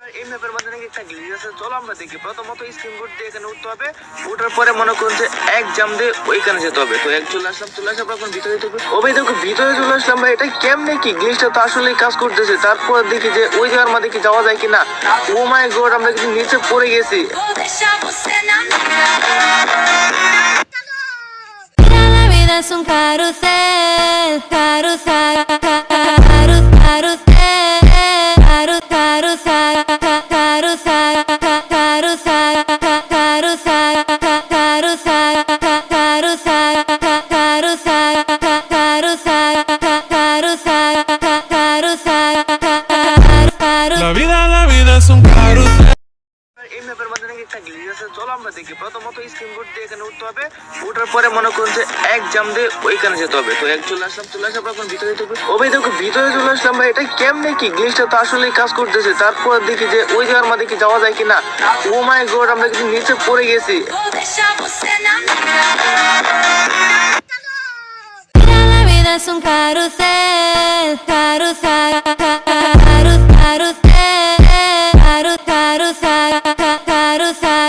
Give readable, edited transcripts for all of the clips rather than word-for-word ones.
এই ম্যাপের মধ্যে নাকি একটা গ্লিচ আছে, চলো আমরা দেখি। প্রথমত স্ক্রিন বোর্ড দিয়ে এখানে উঠতে হবে, উঠার পরে মনে করুন যে এক জাম দিয়ে ওইখানে যেতে হবে। তো এক চলে আসলাম, চলে আসার পর এখন ভিতরে যেতে হবে। ও ভাই দেখো ভিতরে চলে আসলাম ভাই, এটা কেমনে কি গ্লিচটা তো আসলেই কাজ করতেছে। তারপর দেখি যে ওই জায়গার মধ্যে কি যাওয়া যায় কিনা। ও মাই গড, আমরা কিন্তু নিচে পড়ে গেছি। Es un carrusel, carrusel, carrusel, carrusel, carrusel, carrusel, carrusel, carrusel, carrusel, carrusel, carrusel, carrusel, carrusel. La vida es un carrusel. এই ম্যাপের মধ্যে নাকি একটা গ্লিচ আছে, চলো আমরা দেখি। প্রথমত স্ক্রিন বোর্ড দিয়ে এখানে উঠতে হবে, উঠার পরে মনে করুন যে এক জাম দিয়ে ওইখানে যেতে হবে। তো এক চলে আসলাম, চলে আসার পর এখন ভিতরে যেতে হবে। ও ভাই দেখো ভিতরে চলে আসলাম ভাই, এটা কেমনে কি গ্লিচটা তো আসলেই কাজ করতেছে। তারপর দেখি যে ওই জায়গার মধ্যে কি যাওয়া যায় কিনা। ও মাই গড, আমরা কিন্তু নিচে পড়ে গেছি। La vida es un carrusel, carrusel, carrusel, carrusel, carrusel, carrusel,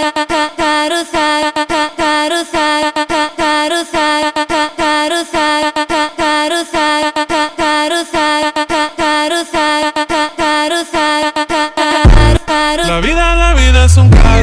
carrusel, carrusel, carrusel, carrusel, carrusel, carrusel, carrusel, La vida es un carrusel.